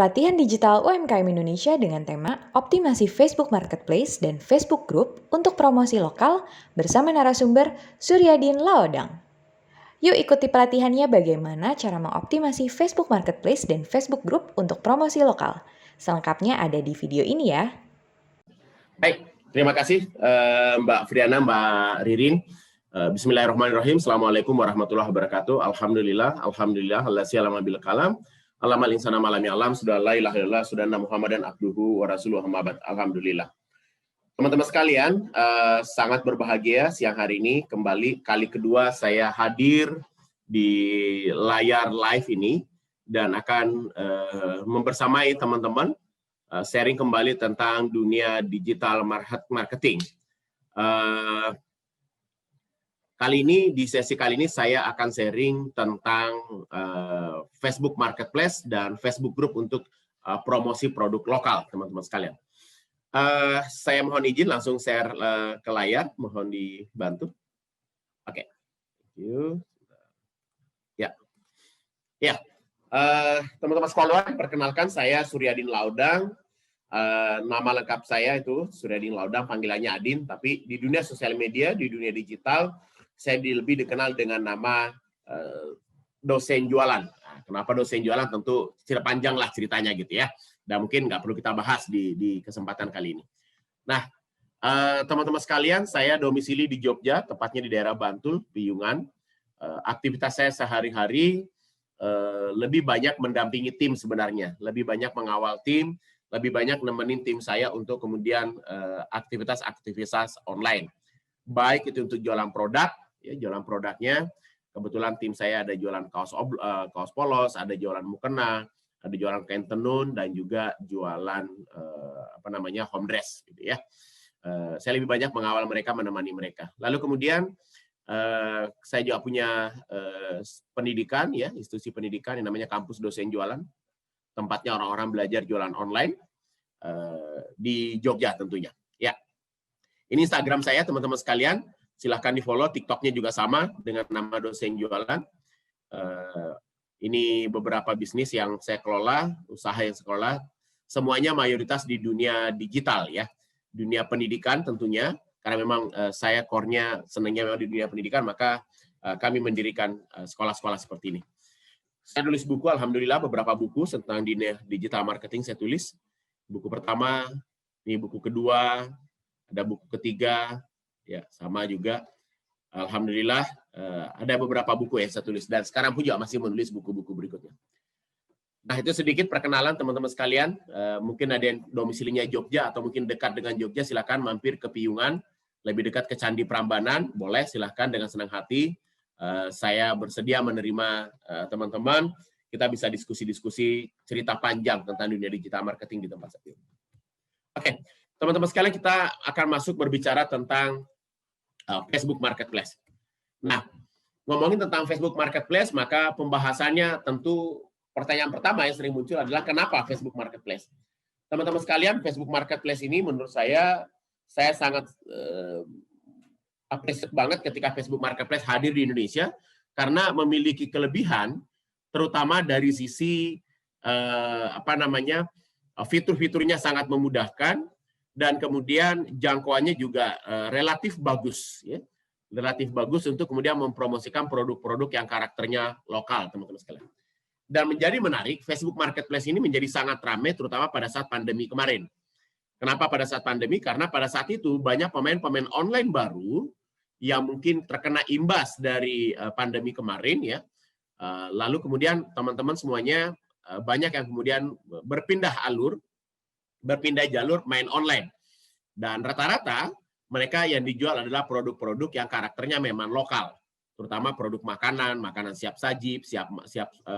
pelatihan digital UMKM Indonesia dengan tema Optimasi Facebook Marketplace dan Facebook Group untuk promosi lokal bersama narasumber Suryadin Laodang. Yuk ikuti pelatihannya bagaimana cara mengoptimasi Facebook Marketplace dan Facebook Group untuk promosi lokal. Selengkapnya ada di video ini ya. Baik, terima kasih Mbak Friana, Mbak Ririn. Bismillahirrahmanirrahim. Assalamualaikum warahmatullahi wabarakatuh. Alhamdulillah, Alhamdulillah, bil kalam. Alamal insana malami alam, sudah la ilaha illallah, sudah Muhammadan abduhu wa rasuluhu hamabad. Alhamdulillah. Teman-teman sekalian, sangat berbahagia siang hari ini kembali kali kedua saya hadir di layar live ini dan akan membersamai teman-teman sharing kembali tentang dunia digital marketing. Di sesi kali ini saya akan sharing tentang Facebook Marketplace dan Facebook Group untuk promosi produk lokal, teman-teman sekalian. Saya mohon izin langsung share ke layar, mohon dibantu. Oke, thank you. Ya, teman-teman sekalian, perkenalkan saya Suryadin Laodang. Nama lengkap saya itu Suryadin Laodang, panggilannya Adin, tapi di dunia sosial media, di dunia digital, saya lebih dikenal dengan nama dosen jualan. Nah, kenapa dosen jualan? Tentu panjang lah ceritanya gitu ya. Dan mungkin nggak perlu kita bahas di kesempatan kali ini. Nah, teman-teman sekalian, saya domisili di Jogja, tepatnya di daerah Bantul, Piyungan. Aktivitas saya sehari-hari lebih banyak mendampingi tim sebenarnya, lebih banyak mengawal tim, lebih banyak nemenin tim saya untuk kemudian aktivitas-aktivitas online. Baik itu untuk jualan produk, ya jualan produknya. Kebetulan tim saya ada jualan kaos polos, ada jualan mukena, ada jualan kain tenun dan juga jualan home dress gitu ya. Saya lebih banyak mengawal mereka, menemani mereka. Lalu kemudian saya juga punya pendidikan ya, institusi pendidikan yang namanya Kampus Dosen Jualan. Tempatnya orang-orang belajar jualan online di Jogja tentunya. Ya. Ini Instagram saya teman-teman sekalian. Silahkan di-follow, TikTok-nya juga sama dengan nama Dosen Jualan. Ini beberapa bisnis yang saya kelola, usaha yang saya kelola, semuanya mayoritas di dunia digital ya. Dunia pendidikan tentunya, karena memang saya core-nya senangnya memang di dunia pendidikan, maka kami mendirikan sekolah-sekolah seperti ini. Saya tulis buku, alhamdulillah beberapa buku tentang digital marketing saya tulis. Buku pertama, ini buku kedua, ada buku ketiga, ya sama juga. Alhamdulillah ada beberapa buku yang saya tulis dan sekarang pun juga masih menulis buku-buku berikutnya. Nah itu sedikit perkenalan teman-teman sekalian. Mungkin ada yang domisilinya Jogja atau mungkin dekat dengan Jogja, silakan mampir ke Piyungan, lebih dekat ke Candi Prambanan, boleh silakan dengan senang hati. Saya bersedia menerima teman-teman. Kita bisa diskusi-diskusi cerita panjang tentang dunia digital marketing di tempat saya. Oke, teman-teman sekalian, kita akan masuk berbicara tentang Facebook Marketplace. Nah, ngomongin tentang Facebook Marketplace, maka pembahasannya tentu pertanyaan pertama yang sering muncul adalah kenapa Facebook Marketplace? Teman-teman sekalian, Facebook Marketplace ini menurut saya sangat appreciate banget ketika Facebook Marketplace hadir di Indonesia karena memiliki kelebihan terutama dari sisi fitur-fiturnya sangat memudahkan dan kemudian jangkauannya juga relatif bagus ya. Relatif bagus untuk kemudian mempromosikan produk-produk yang karakternya lokal, teman-teman sekalian. Dan menjadi menarik, Facebook Marketplace ini menjadi sangat ramai terutama pada saat pandemi kemarin. Kenapa pada saat pandemi? Karena pada saat itu banyak pemain-pemain online baru yang mungkin terkena imbas dari pandemi kemarin ya. Lalu kemudian teman-teman semuanya banyak yang kemudian berpindah jalur main online. Dan rata-rata mereka yang dijual adalah produk-produk yang karakternya memang lokal, terutama produk makanan siap saji, siap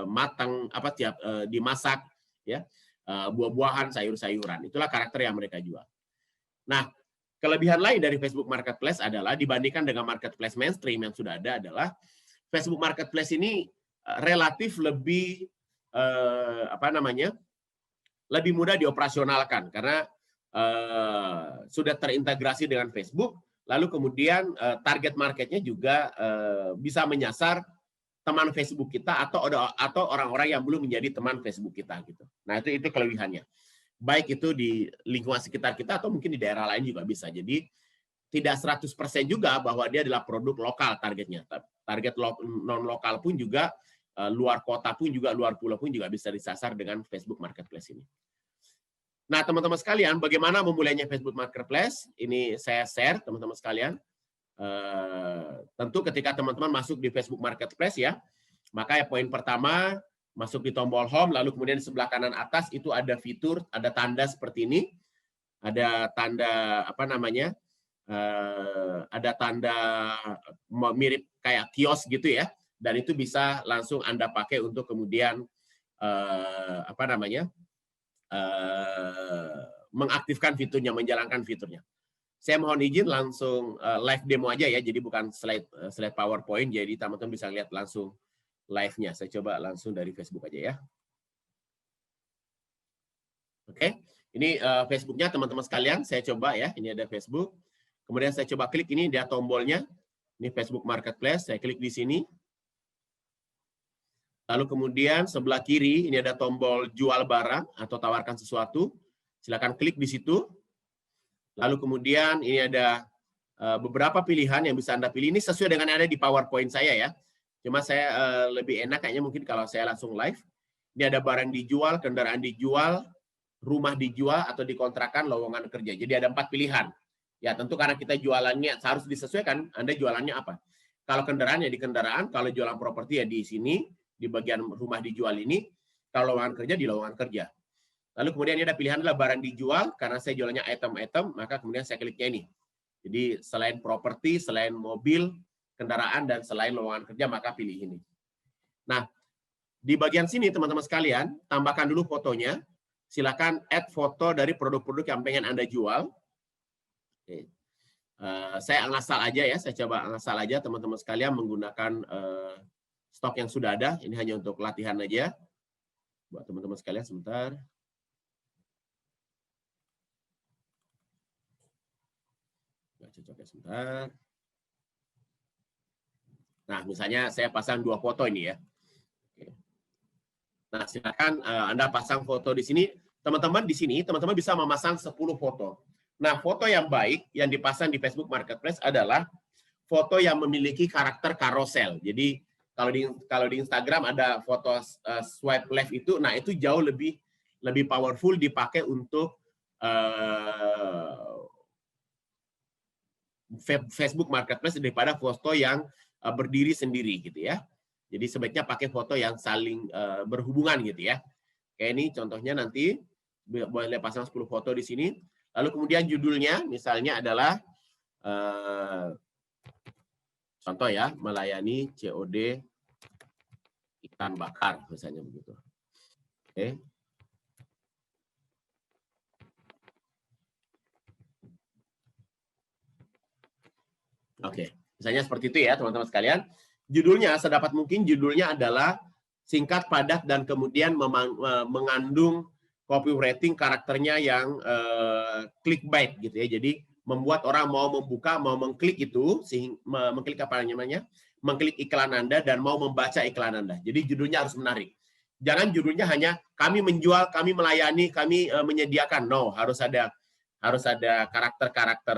matang, siap dimasak ya. Buah-buahan, sayur-sayuran. Itulah karakter yang mereka jual. Nah, kelebihan lain dari Facebook Marketplace adalah dibandingkan dengan marketplace mainstream yang sudah ada adalah Facebook Marketplace ini relatif lebih lebih mudah dioperasionalkan karena sudah terintegrasi dengan Facebook, lalu kemudian target marketnya juga bisa menyasar teman Facebook kita atau orang-orang yang belum menjadi teman Facebook kita gitu. Nah, itu kelebihannya. Baik itu di lingkungan sekitar kita atau mungkin di daerah lain juga bisa. Jadi tidak 100% juga bahwa dia adalah produk lokal targetnya. Target non lokal pun juga luar kota pun juga, luar pulau pun juga bisa disasar dengan Facebook Marketplace ini. Nah, teman-teman sekalian, bagaimana memulainya Facebook Marketplace? Ini saya share, teman-teman sekalian. Tentu ketika teman-teman masuk di Facebook Marketplace ya, maka ya poin pertama masuk di tombol home, lalu kemudian di sebelah kanan atas itu ada fitur, ada tanda seperti ini, ada tanda apa namanya, ada tanda mirip kayak kios gitu ya, dan itu bisa langsung Anda pakai untuk kemudian apa namanya, mengaktifkan fiturnya, menjalankan fiturnya. Saya mohon izin langsung live demo aja ya, jadi bukan slide PowerPoint, jadi teman-teman bisa lihat langsung live-nya. Saya coba langsung dari Facebook aja ya. Oke, ini Facebook-nya teman-teman sekalian, saya coba ya, ini ada Facebook. Kemudian saya coba klik ini, dia tombolnya, ini Facebook Marketplace, saya klik di sini. Lalu kemudian sebelah kiri, ini ada tombol jual barang atau tawarkan sesuatu. Silakan klik di situ. Lalu kemudian ini ada beberapa pilihan yang bisa Anda pilih. Ini sesuai dengan yang ada di PowerPoint saya ya. Cuma saya lebih enak kayaknya mungkin kalau saya langsung live. Ini ada barang dijual, kendaraan dijual, rumah dijual, atau dikontrakan, lowongan kerja. Jadi ada 4 pilihan. Ya tentu karena kita jualannya harus disesuaikan, Anda jualannya apa. Kalau kendaraan ya di kendaraan, kalau jualan properti ya di sini, di bagian rumah dijual ini, kalau lowongan kerja di lowongan kerja. Lalu kemudian ini ada pilihan adalah barang dijual, karena saya jualannya item-item, maka kemudian saya kliknya ini. Jadi selain properti, selain mobil, kendaraan, dan selain lowongan kerja, maka pilih ini. Nah, di bagian sini teman-teman sekalian, tambahkan dulu fotonya. Silakan add foto dari produk-produk yang pengen Anda jual. Oke. Saya ngasal aja ya, saya coba ngasal aja teman-teman sekalian menggunakan stok yang sudah ada. Ini hanya untuk latihan aja. Buat teman-teman sekalian sebentar. Cocok ya sebentar. Nah, misalnya saya pasang 2 foto ini ya. Nah, silakan Anda pasang foto di sini. Teman-teman di sini, teman-teman bisa memasang 10 foto. Nah, foto yang baik yang dipasang di Facebook Marketplace adalah foto yang memiliki karakter carousel. Jadi kalau di Instagram ada foto swipe left itu, nah itu jauh lebih powerful dipakai untuk Facebook Marketplace daripada foto yang berdiri sendiri gitu ya. Jadi sebaiknya pakai foto yang saling berhubungan gitu ya. Kayak ini contohnya nanti boleh pasang 10 foto di sini. Lalu kemudian judulnya misalnya adalah contoh ya, melayani COD ikan bakar misalnya begitu. Oke. Oke, misalnya seperti itu ya teman-teman sekalian. Judulnya sedapat mungkin judulnya adalah singkat, padat, dan kemudian mengandung copywriting karakternya yang clickbait gitu ya. Jadi membuat orang mau membuka, mau mengklik itu, mengklik apa namanya, mengklik iklan Anda dan mau membaca iklan Anda. Jadi judulnya harus menarik. Jangan judulnya hanya kami menjual, kami melayani, kami menyediakan. No, harus ada karakter-karakter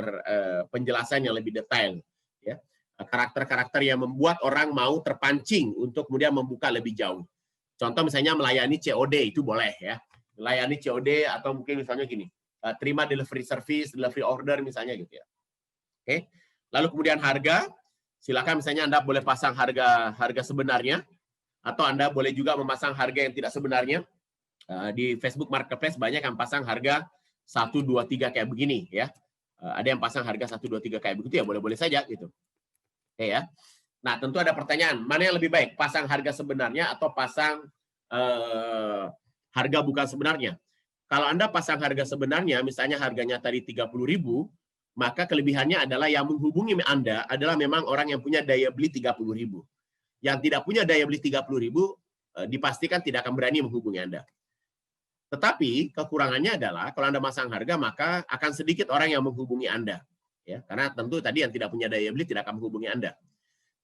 penjelasan yang lebih detail. Ya, karakter-karakter yang membuat orang mau terpancing untuk kemudian membuka lebih jauh. Contoh misalnya melayani COD itu boleh ya, melayani COD atau mungkin misalnya gini, terima delivery service, delivery order misalnya gitu ya. Oke, lalu kemudian harga, silakan misalnya Anda boleh pasang harga sebenarnya, atau Anda boleh juga memasang harga yang tidak sebenarnya. Di Facebook Marketplace banyak yang pasang harga 1, 2, 3 kayak begini ya. Ada yang pasang harga 1, 2, 3 kayak begitu ya, boleh-boleh saja gitu. Oke ya. Nah, tentu ada pertanyaan, mana yang lebih baik? Pasang harga sebenarnya atau pasang harga bukan sebenarnya? Kalau Anda pasang harga sebenarnya, misalnya harganya tadi 30.000, maka kelebihannya adalah yang menghubungi Anda adalah memang orang yang punya daya beli 30.000. Yang tidak punya daya beli 30.000 dipastikan tidak akan berani menghubungi Anda. Tetapi kekurangannya adalah kalau Anda masang harga maka akan sedikit orang yang menghubungi Anda, ya, karena tentu tadi yang tidak punya daya beli tidak akan menghubungi Anda.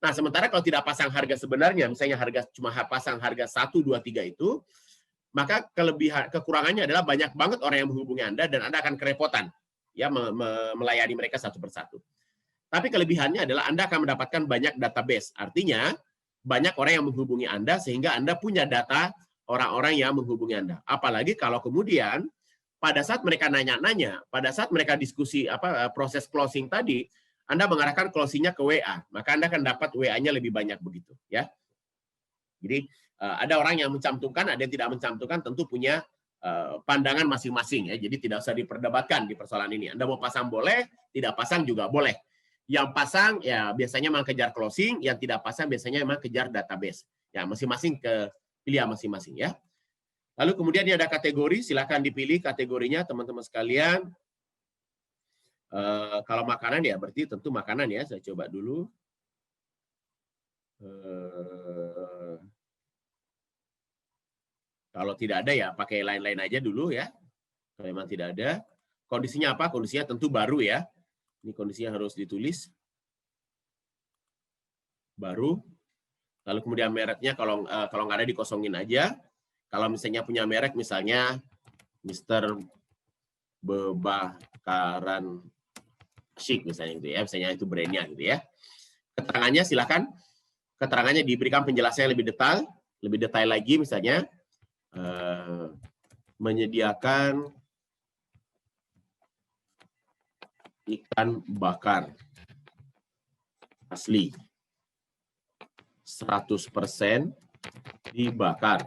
Nah, sementara kalau tidak pasang harga sebenarnya, misalnya cuma pasang harga 1, 2, 3 itu, maka kekurangannya adalah banyak banget orang yang menghubungi Anda dan Anda akan kerepotan ya melayani mereka satu persatu. Tapi kelebihannya adalah Anda akan mendapatkan banyak database. Artinya, banyak orang yang menghubungi Anda sehingga Anda punya data orang-orang yang menghubungi Anda. Apalagi kalau kemudian pada saat mereka nanya-nanya, pada saat mereka diskusi proses closing tadi, Anda mengarahkan closing-nya ke WA, maka Anda akan dapat WA-nya lebih banyak begitu, ya. Jadi ada orang yang mencantumkan, ada yang tidak mencantumkan, tentu punya pandangan masing-masing ya. Jadi tidak usah diperdebatkan di persoalan ini. Anda mau pasang boleh, tidak pasang juga boleh. Yang pasang ya biasanya memang kejar closing, yang tidak pasang biasanya memang kejar database. Ya masing-masing ke pilihan masing-masing ya. Lalu kemudian ini ada kategori, silakan dipilih kategorinya teman-teman sekalian. Kalau makanan ya berarti tentu makanan ya. Saya coba dulu. Kalau tidak ada ya pakai lain-lain aja dulu ya. Kalau memang tidak ada. Kondisinya apa? Kondisinya tentu baru ya. Ini kondisinya harus ditulis. Baru. Lalu kemudian mereknya kalau nggak ada dikosongin aja. Kalau misalnya punya merek misalnya Mister Bebakaran Syik misalnya gitu ya. Misalnya itu brandnya gitu ya. Keterangannya silakan. Keterangannya diberikan penjelasannya lebih detail lagi misalnya menyediakan ikan bakar asli 100% dibakar,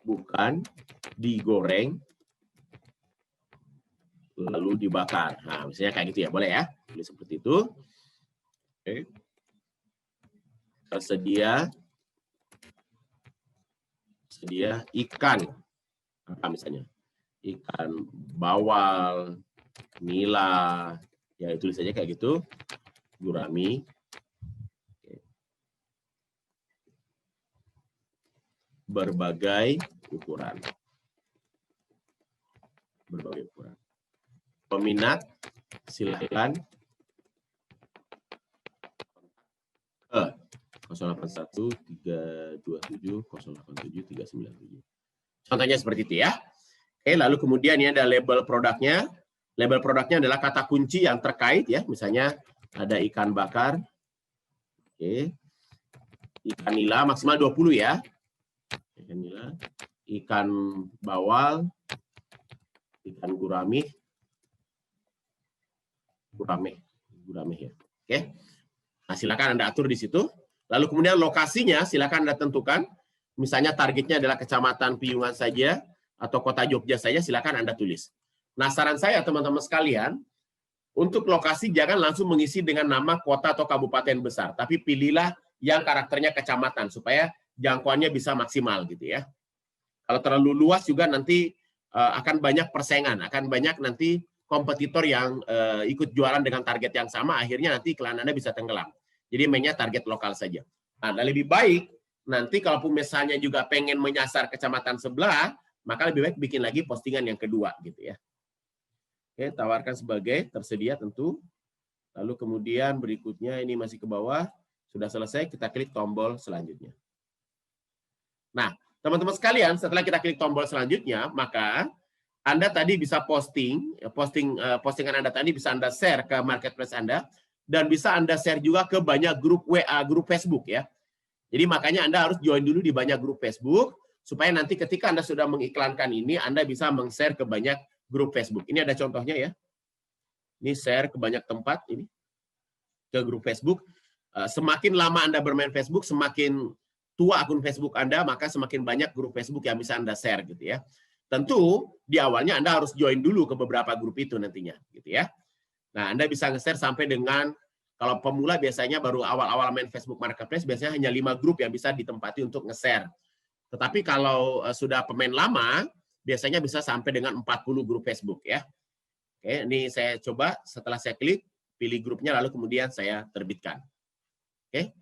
bukan digoreng lalu dibakar. Nah, misalnya kayak gitu ya, boleh ya, seperti itu. Oke. Tersedia ikan apa misalnya ikan bawal, nila, ya tulis saja kayak gitu, gurami. Berbagai ukuran. Peminat silakan ke 081 327 087 397. Contohnya seperti itu ya. Oke, lalu kemudian ini ada label produknya. Label produknya adalah kata kunci yang terkait ya. Misalnya ada ikan bakar. Oke. Ikan nila maksimal 20 ya. Ikan nila, ikan bawal, ikan gurame ya. Oke. Nah, silakan Anda atur di situ. Lalu kemudian lokasinya silakan Anda tentukan. Misalnya targetnya adalah Kecamatan Piungan saja atau Kota Jogja saja, silakan Anda tulis. Nah, saran saya teman-teman sekalian, untuk lokasi jangan langsung mengisi dengan nama kota atau kabupaten besar, tapi pilihlah yang karakternya kecamatan supaya jangkauannya bisa maksimal gitu ya. Kalau terlalu luas juga nanti akan banyak persaingan, akan banyak nanti kompetitor yang ikut jualan dengan target yang sama, akhirnya nanti iklan Anda bisa tenggelam. Jadi mainnya target lokal saja. Nah, lebih baik nanti kalaupun misalnya juga pengen menyasar kecamatan sebelah, maka lebih baik bikin lagi postingan yang kedua gitu ya. Oke, tawarkan sebagai tersedia tentu. Lalu kemudian berikutnya ini masih ke bawah, sudah selesai, kita klik tombol selanjutnya. Nah, teman-teman sekalian, setelah kita klik tombol selanjutnya, maka Anda tadi bisa postingan Anda tadi bisa Anda share ke marketplace Anda, dan bisa Anda share juga ke banyak grup WA, grup Facebook ya. Jadi makanya Anda harus join dulu di banyak grup Facebook, supaya nanti ketika Anda sudah mengiklankan ini, Anda bisa meng-share ke banyak grup Facebook. Ini ada contohnya ya. Ini share ke banyak tempat, ini ke grup Facebook. Semakin lama Anda bermain Facebook, semakin tua akun Facebook Anda, maka semakin banyak grup Facebook yang bisa Anda share gitu ya. Tentu di awalnya Anda harus join dulu ke beberapa grup itu nantinya gitu ya. Nah, Anda bisa nge-share sampai dengan, kalau pemula biasanya baru awal-awal main Facebook Marketplace, biasanya hanya 5 grup yang bisa ditempati untuk nge-share. Tetapi kalau sudah pemain lama, biasanya bisa sampai dengan 40 grup Facebook ya. Oke, ini saya coba setelah saya klik, pilih grupnya lalu kemudian saya terbitkan. Oke,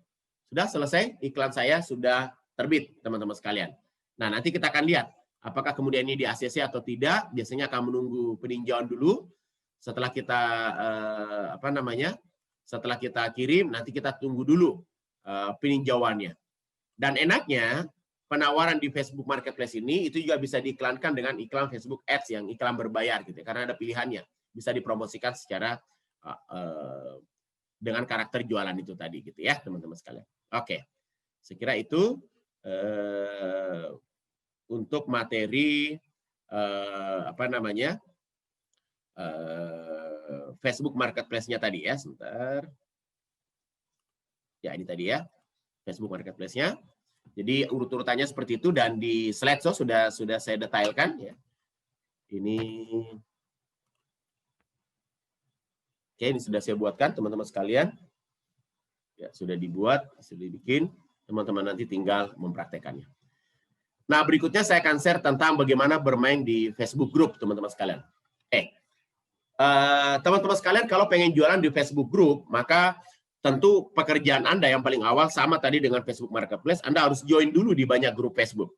sudah selesai, iklan saya sudah terbit teman-teman sekalian. Nah, nanti kita akan lihat apakah kemudian ini di ACC atau tidak. Biasanya akan menunggu peninjauan dulu. Setelah kita Setelah kita kirim, nanti kita tunggu dulu peninjauannya. Dan enaknya, penawaran di Facebook Marketplace ini itu juga bisa diiklankan dengan iklan Facebook Ads yang iklan berbayar gitu ya, karena ada pilihannya. Bisa dipromosikan secara dengan karakter jualan itu tadi gitu ya, teman-teman sekalian. Oke. Saya kira itu untuk materi Facebook Marketplace-nya tadi ya, sebentar. Ya, ini tadi ya, Facebook Marketplace-nya. Jadi urut-urutannya seperti itu dan di slideshow sudah saya detailkan ya. Ini sudah saya buatkan teman-teman sekalian. Ya, sudah dibuat, sudah dibikin. Teman-teman nanti tinggal mempraktekannya. Nah, berikutnya saya akan share tentang bagaimana bermain di Facebook Group, teman-teman sekalian. Teman-teman sekalian, kalau pengen jualan di Facebook Group, maka tentu pekerjaan Anda yang paling awal sama tadi dengan Facebook Marketplace, Anda harus join dulu di banyak grup Facebook.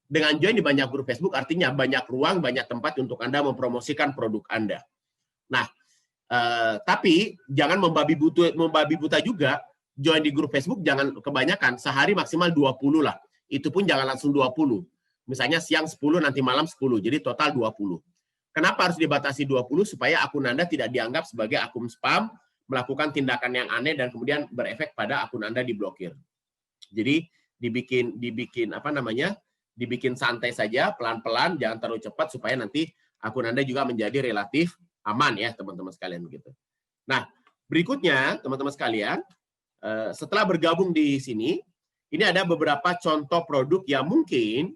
Dengan join di banyak grup Facebook artinya banyak ruang, banyak tempat untuk Anda mempromosikan produk Anda. Nah, tapi jangan membabi buta juga, join di grup Facebook jangan kebanyakan, sehari maksimal 20 lah. Itu pun jangan langsung 20. Misalnya siang 10, nanti malam 10, jadi total 20. Kenapa harus dibatasi 20? Supaya akun Anda tidak dianggap sebagai akun spam, melakukan tindakan yang aneh dan kemudian berefek pada akun Anda diblokir. Jadi dibikin santai saja, pelan-pelan, jangan terlalu cepat supaya nanti akun Anda juga menjadi relatif aman ya teman-teman sekalian begitu. Nah, berikutnya teman-teman sekalian, setelah bergabung di sini, ini ada beberapa contoh produk yang mungkin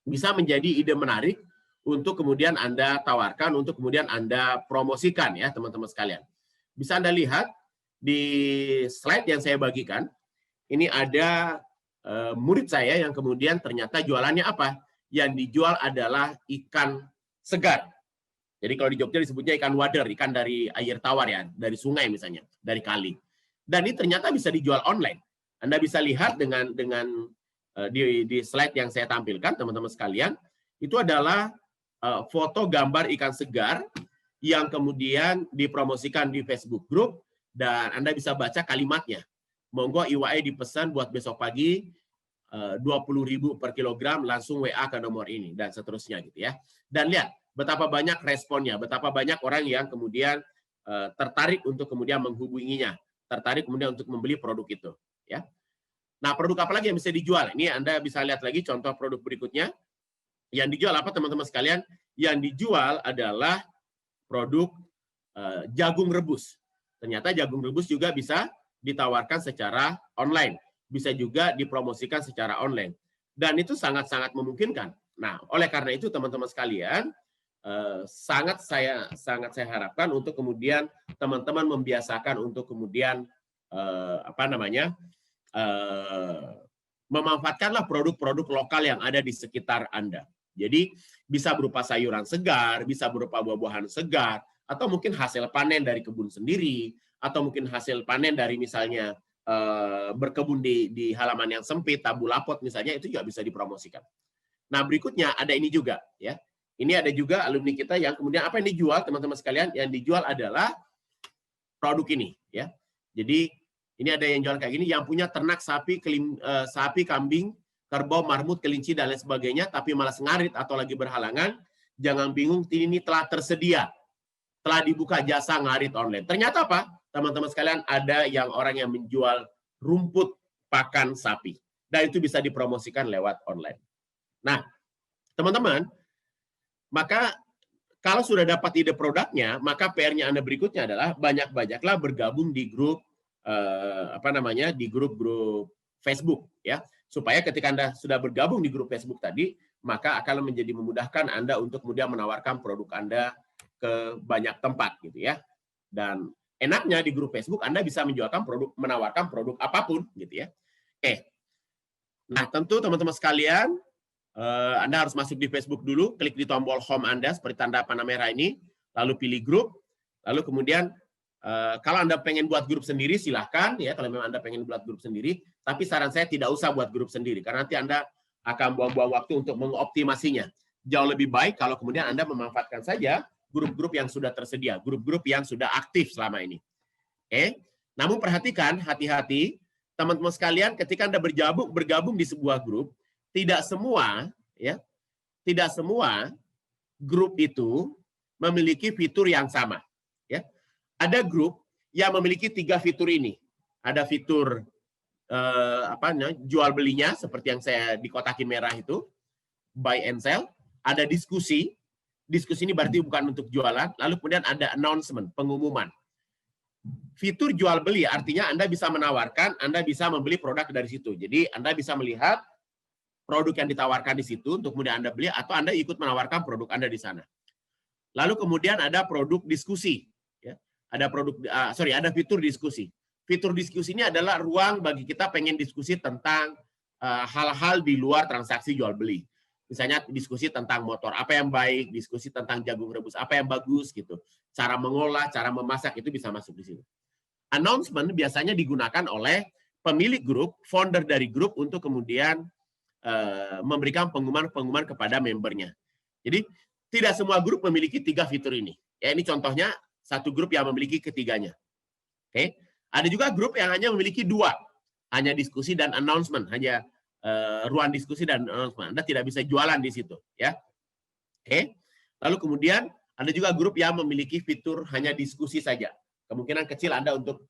bisa menjadi ide menarik untuk kemudian Anda tawarkan, untuk kemudian Anda promosikan ya teman-teman sekalian. Bisa Anda lihat di slide yang saya bagikan, ini ada murid saya yang kemudian ternyata jualannya apa? Yang dijual adalah ikan segar. Jadi kalau di Jogja disebutnya ikan wader, ikan dari air tawar ya, dari sungai misalnya, dari kali. Dan ini ternyata bisa dijual online. Anda bisa lihat dengan di slide yang saya tampilkan, teman-teman sekalian, itu adalah foto gambar ikan segar yang kemudian dipromosikan di Facebook Group dan Anda bisa baca kalimatnya. Monggo IWA dipesan buat besok pagi 20.000 per kilogram, langsung WA ke nomor ini dan seterusnya gitu ya. Dan lihat betapa banyak responnya, betapa banyak orang yang kemudian tertarik untuk kemudian menghubunginya, tertarik kemudian untuk membeli produk itu ya. Nah, produk apa lagi yang bisa dijual? Ini Anda bisa lihat lagi contoh produk berikutnya. Yang dijual apa teman-teman sekalian? Yang dijual adalah produk jagung rebus. Ternyata jagung rebus juga bisa ditawarkan secara online, bisa juga dipromosikan secara online, dan itu sangat-sangat memungkinkan. Nah, oleh karena itu teman-teman sekalian, sangat saya harapkan untuk kemudian teman-teman membiasakan untuk kemudian memanfaatkanlah produk-produk lokal yang ada di sekitar Anda. Jadi bisa berupa sayuran segar, bisa berupa buah-buahan segar, atau mungkin hasil panen dari kebun sendiri, atau mungkin hasil panen dari misalnya berkebun di halaman yang sempit, tabulapot misalnya, itu juga bisa dipromosikan. Nah, berikutnya ada ini juga ya. Ini ada juga alumni kita yang kemudian apa yang dijual teman-teman sekalian? Yang dijual adalah produk ini ya. Jadi ini ada yang jual kayak gini, yang punya ternak sapi, kambing, kerbau, marmut, kelinci, dan lain sebagainya, tapi malas ngarit atau lagi berhalangan, jangan bingung, ini telah tersedia. Telah dibuka jasa ngarit online. Ternyata apa? Teman-teman sekalian, ada orang yang menjual rumput pakan sapi. Dan itu bisa dipromosikan lewat online. Nah, teman-teman, maka kalau sudah dapat ide produknya, maka PR-nya Anda berikutnya adalah banyak-banyaklah bergabung di grup, di grup-grup Facebook, ya. Supaya ketika Anda sudah bergabung di grup Facebook tadi, maka akan menjadi memudahkan Anda untuk kemudian menawarkan produk Anda ke banyak tempat gitu ya. Dan enaknya di grup Facebook Anda bisa menawarkan produk apapun gitu ya. Nah, tentu teman-teman sekalian, Anda harus masuk di Facebook dulu, klik di tombol home Anda seperti tanda panah merah ini, lalu pilih grup, lalu kemudian kalau Anda pengen buat grup sendiri silahkan ya, kalau memang Anda pengen buat grup sendiri, tapi saran saya tidak usah buat grup sendiri karena nanti Anda akan buang-buang waktu untuk mengoptimasinya. Jauh lebih baik kalau kemudian Anda memanfaatkan saja grup-grup yang sudah tersedia, grup-grup yang sudah aktif selama ini. Namun perhatikan, hati-hati, teman-teman sekalian, ketika Anda bergabung di sebuah grup, tidak semua grup itu memiliki fitur yang sama. Ya, ada grup yang memiliki 3 fitur ini. Ada fitur jual belinya, seperti yang saya dikotakin merah itu, buy and sell. Ada diskusi. Diskusi ini berarti bukan untuk jualan. Lalu kemudian ada announcement, pengumuman. Fitur jual beli artinya Anda bisa menawarkan, Anda bisa membeli produk dari situ. Jadi Anda bisa melihat produk yang ditawarkan di situ untuk kemudian Anda beli, atau Anda ikut menawarkan produk Anda di sana. Lalu kemudian ada produk diskusi. Ya. Ada fitur diskusi. Fitur diskusi ini adalah ruang bagi kita pengen diskusi tentang hal-hal di luar transaksi jual beli. Misalnya diskusi tentang motor, apa yang baik, diskusi tentang jagung rebus, apa yang bagus gitu. Cara mengolah, cara memasak itu bisa masuk di situ. Announcement biasanya digunakan oleh pemilik grup, founder dari grup untuk kemudian memberikan pengumuman-pengumuman kepada membernya. Jadi tidak semua grup memiliki 3 fitur ini. Ya, ini contohnya satu grup yang memiliki ketiganya. Oke, ada juga grup yang hanya memiliki 2, hanya diskusi dan announcement, hanya ruang diskusi dan announcement. Anda tidak bisa jualan di situ, ya. Oke. Lalu kemudian ada juga grup yang memiliki fitur hanya diskusi saja. Kemungkinan kecil Anda untuk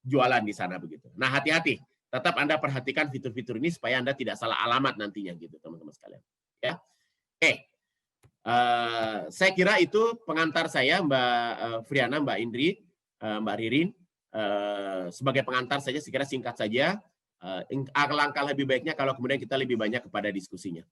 jualan di sana begitu. Nah, hati-hati. Tetap Anda perhatikan fitur-fitur ini supaya Anda tidak salah alamat nantinya gitu, teman-teman sekalian. Ya. Oke. Saya kira itu pengantar saya, Mbak Friana, Mbak Indri, Mbak Ririn. Sebagai pengantar saja, saya kira singkat saja. Alangkah lebih baiknya kalau kemudian kita lebih banyak kepada diskusinya.